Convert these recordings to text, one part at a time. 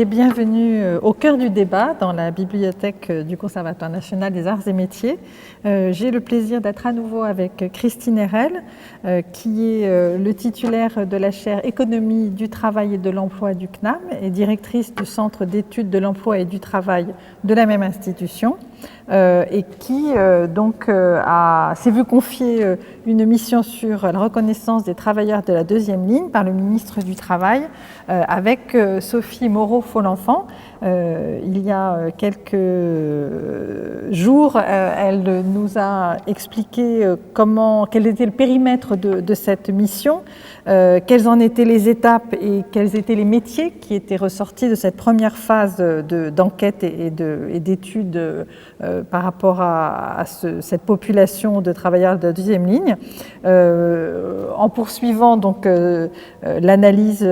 et bienvenue au cœur du débat dans la bibliothèque du Conservatoire national des arts et métiers. J'ai le plaisir d'être à nouveau avec Christine Erel, qui est le titulaire de la chaire Économie du travail et de l'emploi du CNAM et directrice du Centre d'études de l'emploi et du travail de la même institution. Et qui s'est vu confier une mission sur la reconnaissance des travailleurs de la deuxième ligne par le ministre du Travail avec Sophie Moreau-Folenfant. Il y a quelques jours, elle nous a expliqué quel était le périmètre de cette mission, quelles en étaient les étapes et quels étaient les métiers qui étaient ressortis de cette première phase d'enquête et d'études par rapport à cette population de travailleurs de la deuxième ligne. En poursuivant donc l'analyse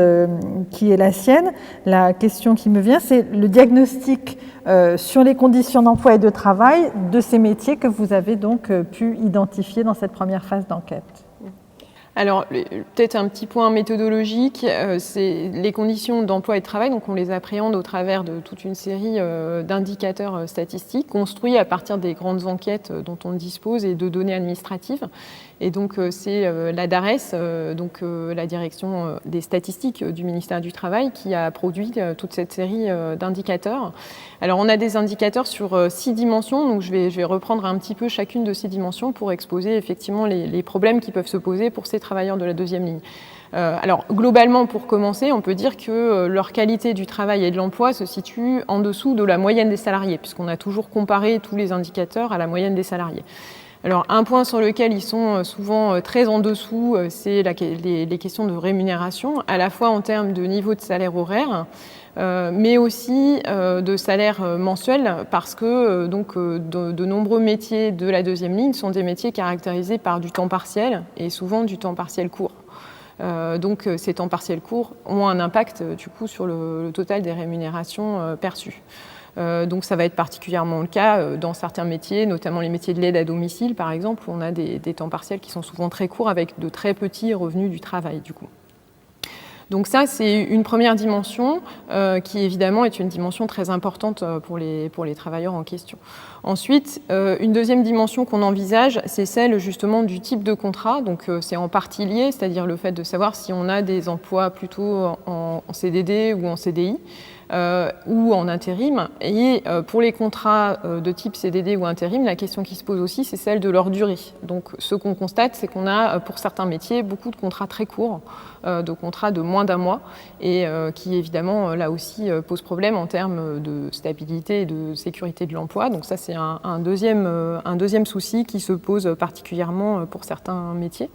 qui est la sienne, la question qui me vient, c'est le diagnostic sur les conditions d'emploi et de travail de ces métiers que vous avez donc pu identifier dans cette première phase d'enquête. Alors, peut-être un petit point méthodologique, c'est les conditions d'emploi et de travail, donc on les appréhende au travers de toute une série d'indicateurs statistiques construits à partir des grandes enquêtes dont on dispose et de données administratives. Et donc, c'est la DARES, la direction des statistiques du ministère du Travail, qui a produit toute cette série d'indicateurs. Alors, on a des indicateurs sur 6 dimensions, donc je vais reprendre un petit peu chacune de ces dimensions pour exposer effectivement les problèmes qui peuvent se poser pour ces travailleurs de la deuxième ligne. Alors, globalement, pour commencer, on peut dire que leur qualité du travail et de l'emploi se situe en dessous de la moyenne des salariés, puisqu'on a toujours comparé tous les indicateurs à la moyenne des salariés. Alors, un point sur lequel ils sont souvent très en dessous, c'est les questions de rémunération, à la fois en termes de niveau de salaire horaire, mais aussi de salaire mensuel, parce que de nombreux métiers de la deuxième ligne sont des métiers caractérisés par du temps partiel, et souvent du temps partiel court. Donc ces temps partiels courts ont un impact du coup sur le total des rémunérations perçues. Donc ça va être particulièrement le cas dans certains métiers, notamment les métiers de l'aide à domicile par exemple, où on a des temps partiels qui sont souvent très courts avec de très petits revenus du travail du coup. Donc ça, c'est une première dimension qui évidemment est une dimension très importante pour les travailleurs en question. Ensuite, une deuxième dimension qu'on envisage, c'est celle justement du type de contrat. Donc c'est en partie lié, c'est-à-dire le fait de savoir si on a des emplois plutôt en CDD ou en CDI. Ou en intérim. Et pour les contrats de type CDD ou intérim, la question qui se pose aussi, c'est celle de leur durée. Donc ce qu'on constate, c'est qu'on a pour certains métiers beaucoup de contrats très courts, de contrats de moins d'un mois, et qui évidemment là aussi posent problème en termes de stabilité et de sécurité de l'emploi. Donc ça, c'est un deuxième souci qui se pose particulièrement pour certains métiers.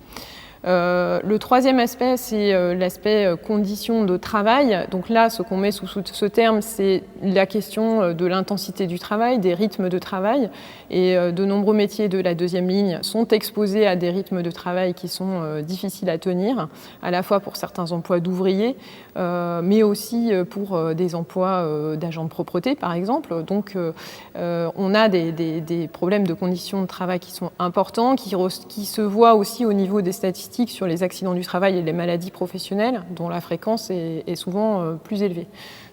Le troisième aspect, c'est l'aspect conditions de travail. Donc là, ce qu'on met sous ce terme, c'est la question de l'intensité du travail, des rythmes de travail. Et de nombreux métiers de la deuxième ligne sont exposés à des rythmes de travail qui sont difficiles à tenir, à la fois pour certains emplois d'ouvriers, mais aussi pour des emplois d'agents de propreté, par exemple. Donc on a des problèmes de conditions de travail qui sont importants, qui se voient aussi au niveau des statistiques sur les accidents du travail et les maladies professionnelles, dont la fréquence est souvent plus élevée.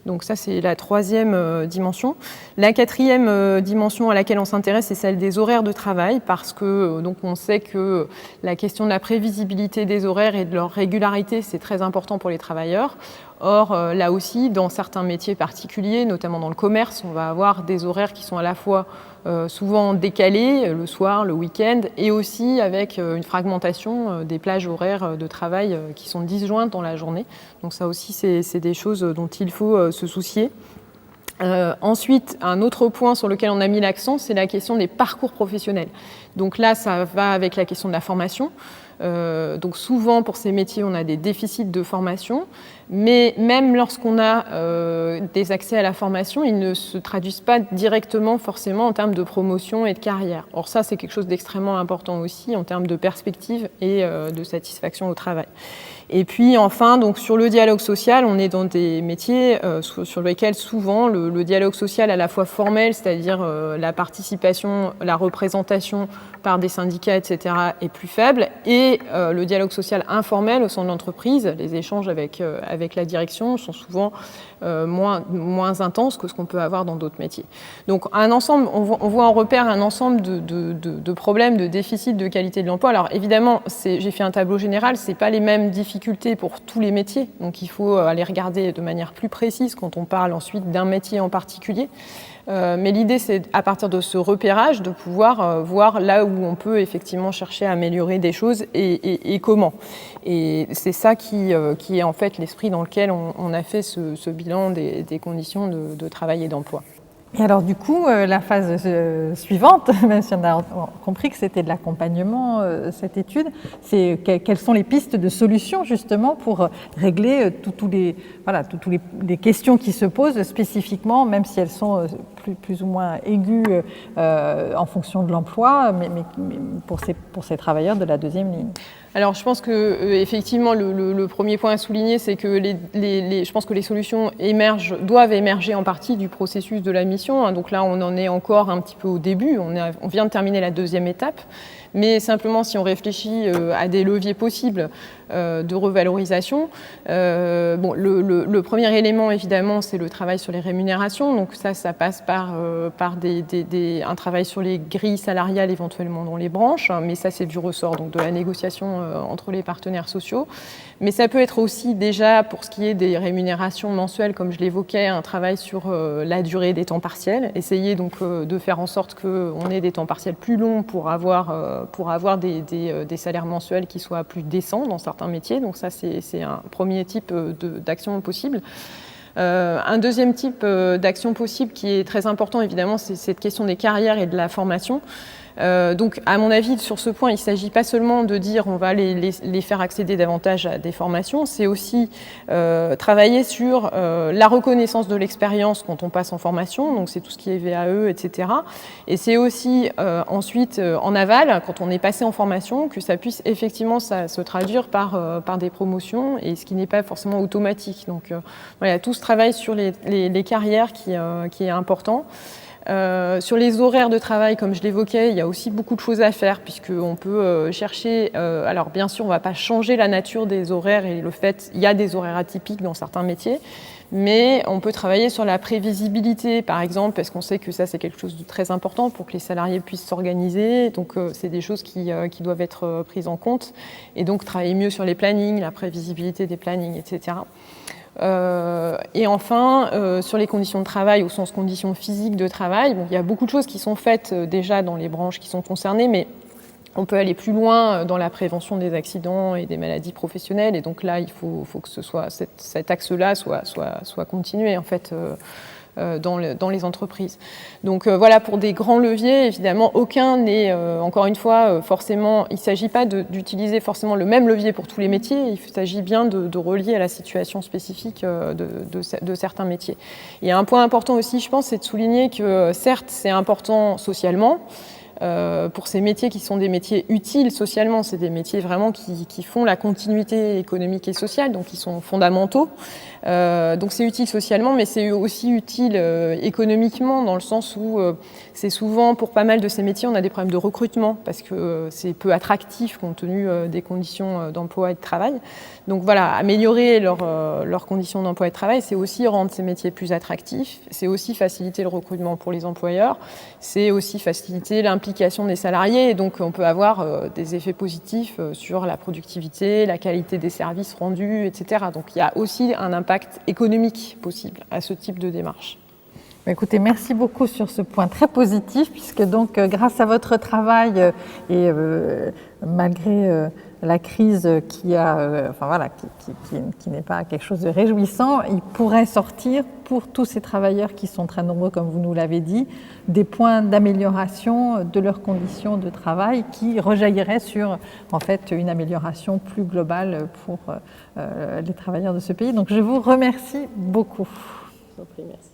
Donc ça, c'est la troisième dimension. La quatrième dimension à laquelle on s'intéresse, c'est celle des horaires de travail, parce que donc on sait que la question de la prévisibilité des horaires et de leur régularité, c'est très important pour les travailleurs. Or, là aussi, dans certains métiers particuliers, notamment dans le commerce, on va avoir des horaires qui sont à la fois souvent décalés, le soir, le week-end, et aussi avec une fragmentation des plages horaires de travail qui sont disjointes dans la journée. Donc ça aussi, c'est des choses dont il faut se soucier. Ensuite, un autre point sur lequel on a mis l'accent, c'est la question des parcours professionnels. Donc là, ça va avec la question de la formation. Donc souvent, pour ces métiers, on a des déficits de formation, mais même lorsqu'on a des accès à la formation, ils ne se traduisent pas directement forcément en termes de promotion et de carrière. Or ça, c'est quelque chose d'extrêmement important aussi en termes de perspective et de satisfaction au travail. Et puis enfin, donc sur le dialogue social, on est dans des métiers sur lesquels souvent le dialogue social à la fois formel, c'est-à-dire la participation, la représentation par des syndicats, etc., est plus faible, et et le dialogue social informel au sein de l'entreprise, les échanges avec la direction sont souvent moins intenses que ce qu'on peut avoir dans d'autres métiers. Donc on voit en repère un ensemble de problèmes, de déficits de qualité de l'emploi. Alors évidemment, j'ai fait un tableau général, ce n'est pas les mêmes difficultés pour tous les métiers, donc il faut aller regarder de manière plus précise quand on parle ensuite d'un métier en particulier. Mais l'idée, c'est à partir de ce repérage de pouvoir voir là où on peut effectivement chercher à améliorer des choses et comment. Et c'est ça qui est en fait l'esprit dans lequel on a fait ce bilan des conditions de travail et d'emploi. Et alors du coup, la phase suivante, même si on a compris que c'était de l'accompagnement, cette étude, c'est quelles sont les pistes de solutions justement pour régler toutes les questions qui se posent spécifiquement, même si elles sont plus ou moins aiguës en fonction de l'emploi, mais pour ces travailleurs de la deuxième ligne. Alors, je pense que effectivement, le premier point à souligner, c'est que je pense que les solutions doivent émerger en partie du processus de la mission. Donc là, on en est encore un petit peu au début. On vient de terminer la deuxième étape. Mais simplement, si on réfléchit à des leviers possibles de revalorisation, le premier élément, évidemment, c'est le travail sur les rémunérations. Donc ça passe par un travail sur les grilles salariales éventuellement dans les branches. Mais ça, c'est du ressort donc de la négociation entre les partenaires sociaux. Mais ça peut être aussi déjà, pour ce qui est des rémunérations mensuelles, comme je l'évoquais, un travail sur la durée des temps partiels. Essayer donc de faire en sorte qu'on ait des temps partiels plus longs pour avoir des salaires mensuels qui soient plus décents dans certains métiers. Donc ça, c'est un premier type d'action possible. Un deuxième type d'action possible qui est très important, évidemment, c'est cette question des carrières et de la formation. Donc, à mon avis, sur ce point, il ne s'agit pas seulement de dire on va les faire accéder davantage à des formations, c'est aussi travailler sur la reconnaissance de l'expérience quand on passe en formation, donc c'est tout ce qui est VAE, etc. Et c'est aussi ensuite, en aval, quand on est passé en formation, que ça puisse effectivement se traduire par des promotions, et ce qui n'est pas forcément automatique. Donc, voilà, tout ce travail sur les carrières qui est important. Sur les horaires de travail, comme je l'évoquais, il y a aussi beaucoup de choses à faire puisqu'on peut chercher, alors bien sûr on ne va pas changer la nature des horaires et le fait, il y a des horaires atypiques dans certains métiers, mais on peut travailler sur la prévisibilité par exemple, parce qu'on sait que ça c'est quelque chose de très important pour que les salariés puissent s'organiser, donc c'est des choses qui doivent être prises en compte, et donc travailler mieux sur les plannings, la prévisibilité des plannings, etc. Et enfin, sur les conditions de travail, au sens conditions physiques de travail, il y a beaucoup de choses qui sont faites déjà dans les branches qui sont concernées, mais on peut aller plus loin dans la prévention des accidents et des maladies professionnelles. Et donc là, il faut que cet axe-là soit continué, en fait, dans les entreprises. Donc voilà, pour des grands leviers, évidemment, aucun n'est, encore une fois, forcément, il ne s'agit pas d'utiliser forcément le même levier pour tous les métiers, il s'agit bien de relier à la situation spécifique de certains métiers. Il y a un point important aussi, je pense, c'est de souligner que certes, c'est important socialement, pour ces métiers qui sont des métiers utiles socialement, c'est des métiers vraiment qui font la continuité économique et sociale, donc qui sont fondamentaux. Donc c'est utile socialement, mais c'est aussi utile économiquement, dans le sens où c'est souvent, pour pas mal de ces métiers, on a des problèmes de recrutement, parce que c'est peu attractif compte tenu des conditions d'emploi et de travail. Donc voilà, améliorer leurs conditions d'emploi et de travail, c'est aussi rendre ces métiers plus attractifs, c'est aussi faciliter le recrutement pour les employeurs, c'est aussi faciliter l'implication des salariés, et donc on peut avoir des effets positifs sur la productivité, la qualité des services rendus, etc. Donc il y a aussi un impact économique possible à ce type de démarche. Écoutez, merci beaucoup sur ce point très positif, puisque donc grâce à votre travail et malgré la crise qui n'est pas quelque chose de réjouissant, il pourrait sortir pour tous ces travailleurs qui sont très nombreux, comme vous nous l'avez dit, des points d'amélioration de leurs conditions de travail qui rejailliraient sur en fait une amélioration plus globale pour les travailleurs de ce pays. Donc je vous remercie beaucoup. Je vous en prie, merci.